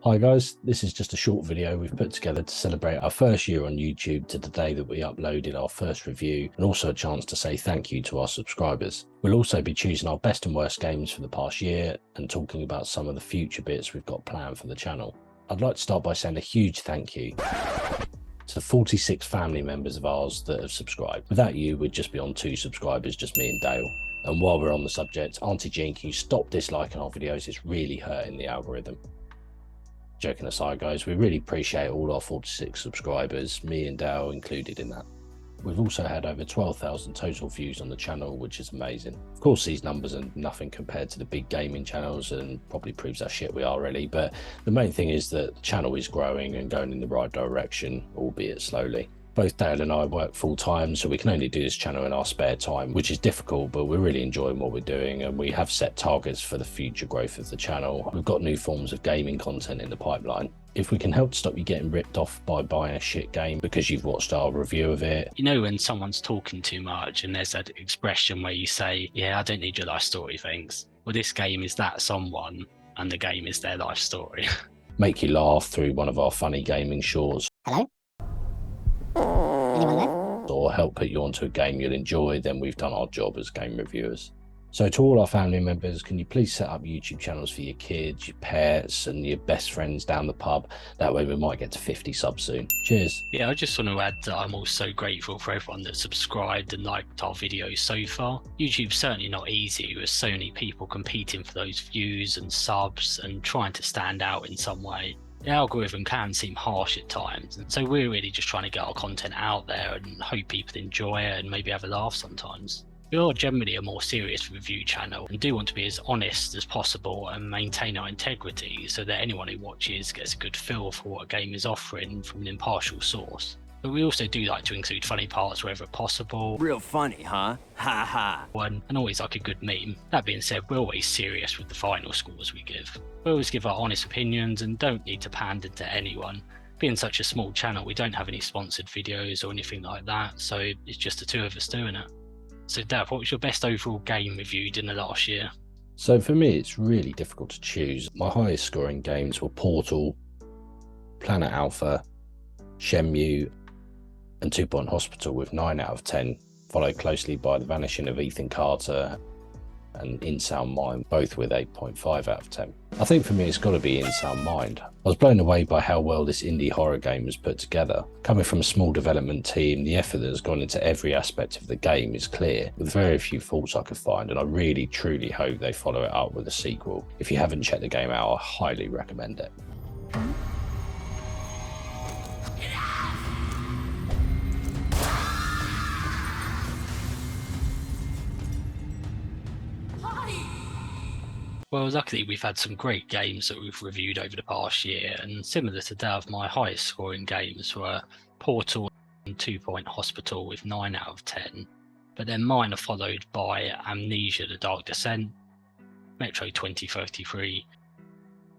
Hi guys, this is just a short video we've put together to celebrate our first year on YouTube to the day that we uploaded our first review, and also a chance to say thank you to our subscribers. We'll also be choosing our best and worst games for the past year and talking about some of the future bits we've got planned for the channel. I'd like to start by saying a huge thank you to the 46 family members of ours that have subscribed. Without you, we'd just be on 2 subscribers, just me and Dale. And while we're on the subject, Auntie Jean, can you stop disliking our videos? It's really hurting the algorithm. Joking aside guys, we really appreciate all our 46 subscribers, me and Dale included in that. We've also had over 12,000 total views on the channel, which is amazing. Of course these numbers are nothing compared to the big gaming channels and probably proves how shit we are really, but the main thing is that the channel is growing and going in the right direction, albeit slowly. Both Dale and I work full time, so we can only do this channel in our spare time, which is difficult, but we're really enjoying what we're doing, and we have set targets for the future growth of the channel. We've got new forms of gaming content in the pipeline. If we can help to stop you getting ripped off by buying a shit game because you've watched our review of it. You know when someone's talking too much and there's that expression where you say, yeah, I don't need your life story, thanks. Well, this game is that someone, and the game is their life story. Make you laugh through one of our funny gaming shorts. Hello? Anyone there? Or help put you onto a game you'll enjoy, then we've done our job as game reviewers. So to all our family members, can you please set up YouTube channels for your kids, your pets and your best friends down the pub? That way we might get to 50 subs soon. Cheers. Yeah, I just want to add that I'm also grateful for everyone that subscribed and liked our videos so far. YouTube's certainly not easy with so many people competing for those views and subs and trying to stand out in some way. The algorithm can seem harsh at times, and so we're really just trying to get our content out there and hope people enjoy it and maybe have a laugh sometimes. We are generally a more serious review channel and do want to be as honest as possible and maintain our integrity so that anyone who watches gets a good feel for what a game is offering from an impartial source. But we also do like to include funny parts wherever possible. Real funny, huh? Ha ha. And always like a good meme. That being said, we're always serious with the final scores we give. We always give our honest opinions and don't need to pander to anyone. Being such a small channel, we don't have any sponsored videos or anything like that, so it's just the two of us doing it. So Dav, what was your best overall game reviewed in the last year? So for me, it's really difficult to choose. My highest scoring games were Portal, Planet Alpha, Shenmue, and 2 Point Hospital with 9 out of 10, followed closely by The Vanishing of Ethan Carter and In Sound Mind, both with 8.5 out of 10. I think for me it's got to be In Sound Mind. I was blown away by how well this indie horror game was put together. Coming from a small development team, the effort that has gone into every aspect of the game is clear, with very few faults I could find, and I really truly hope they follow it up with a sequel. If you haven't checked the game out, I highly recommend it. Well, luckily we've had some great games that we've reviewed over the past year, and similar to Dav, my highest scoring games were Portal and 2 Point Hospital with 9 out of 10, but then mine are followed by Amnesia: The Dark Descent, Metro 2033,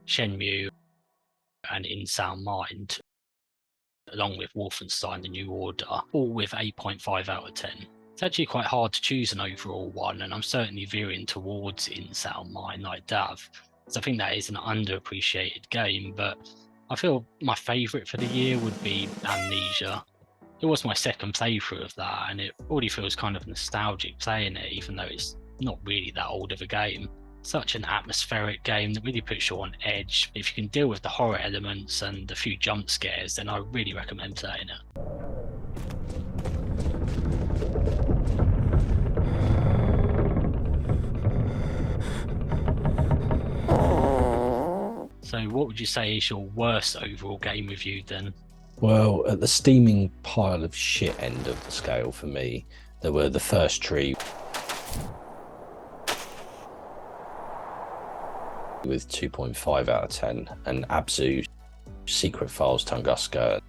Shenmue, and In Sound Mind, along with Wolfenstein: The New Order, all with 8.5 out of 10. It's actually quite hard to choose an overall one, and I'm certainly veering towards In Sound Mind like Dav, because I think that is an underappreciated game, but I feel my favourite for the year would be Amnesia. It was my second playthrough of that, and it already feels kind of nostalgic playing it, even though it's not really that old of a game. Such an atmospheric game that really puts you on edge. If you can deal with the horror elements and a few jump scares, then I really recommend playing it. So what would you say is your worst overall game reviewed then? Well, at the steaming pile of shit end of the scale for me, there were The First Tree with 2.5 out of 10, and Abzu, Secret Files Tunguska,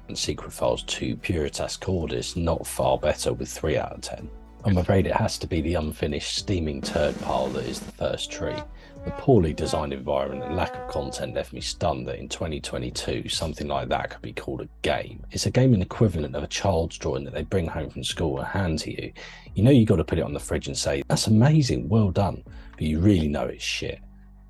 and Secret Files 2 Puritas Cordis not far better with 3 out of 10. I'm afraid it has to be the unfinished steaming turd pile that is The First Tree. The poorly designed environment and lack of content left me stunned that in 2022 something like that could be called a game. It's a gaming equivalent of a child's drawing that they bring home from school and hand to you. You know you got to put it on the fridge and say, that's amazing, well done, but you really know it's shit.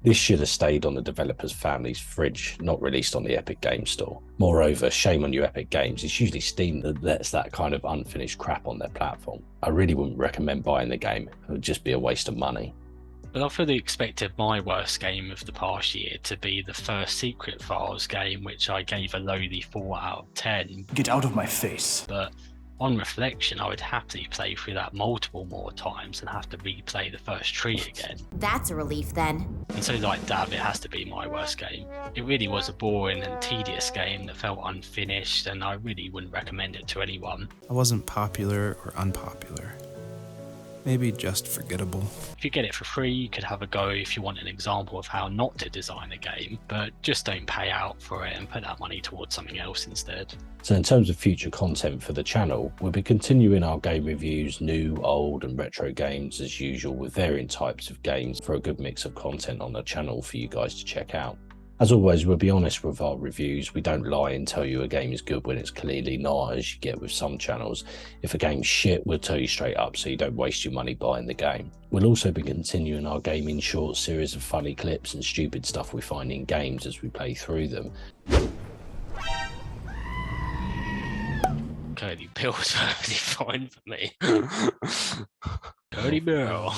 This should have stayed on the developer's family's fridge, not released on the Epic Games Store. Moreover, shame on you Epic Games, it's usually Steam that lets that kind of unfinished crap on their platform. I really wouldn't recommend buying the game, it would just be a waste of money. But I fully expected my worst game of the past year to be the first Secret Files game, which I gave a lowly 4 out of 10. Get out of my face. But on reflection, I would happily play through that multiple more times and have to replay the first tree again. That's a relief then. And so like Dav, it has to be my worst game. It really was a boring and tedious game that felt unfinished, and I really wouldn't recommend it to anyone. I wasn't popular or unpopular. Maybe just forgettable. If you get it for free, you could have a go if you want an example of how not to design a game, but just don't pay out for it and put that money towards something else instead. So in terms of future content for the channel, we'll be continuing our game reviews, new, old and retro games as usual, with varying types of games for a good mix of content on the channel for you guys to check out. As always, we'll be honest with our reviews. We don't lie and tell you a game is good when it's clearly not, as you get with some channels. If a game's shit, we'll tell you straight up so you don't waste your money buying the game. We'll also be continuing our gaming short series of funny clips and stupid stuff we find in games as we play through them. Curly Bill's perfectly fine for me. Curly Bill.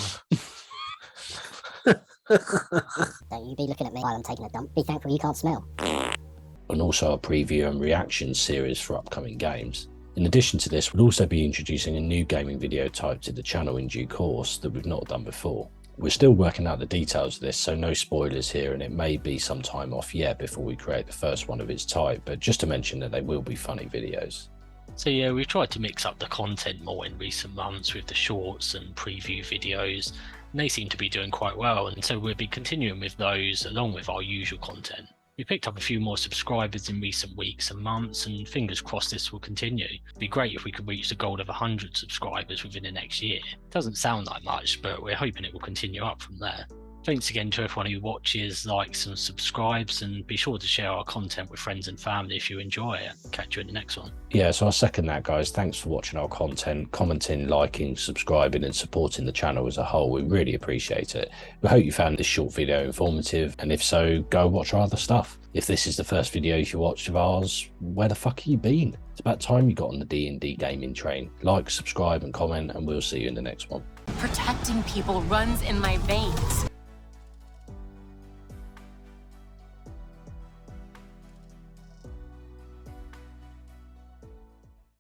Don't you be looking at me while I'm taking a dump. Be thankful you can't smell. And also a preview and reaction series for upcoming games. In addition to this, we'll also be introducing a new gaming video type to the channel in due course that we've not done before. We're still working out the details of this, so no spoilers here, and it may be some time off yet before we create the first one of its type, but just to mention that they will be funny videos. So yeah, we've tried to mix up the content more in recent months with the shorts and preview videos, and they seem to be doing quite well, and so we'll be continuing with those along with our usual content. We picked up a few more subscribers in recent weeks and months, and fingers crossed this will continue. It'd be great if we could reach the goal of 100 subscribers within the next year. Doesn't sound like much, but we're hoping it will continue up from there. Thanks again to everyone who watches, likes and subscribes, and be sure to share our content with friends and family if you enjoy it. Catch you in the next one. Yeah, so I second that, guys. Thanks for watching our content, commenting, liking, subscribing and supporting the channel as a whole. We really appreciate it. We hope you found this short video informative, and if so, go watch our other stuff. If this is the first video you watched of ours, where the fuck have you been? It's about time you got on the D&D gaming train. Like, subscribe and comment, and we'll see you in the next one. Protecting people runs in my veins.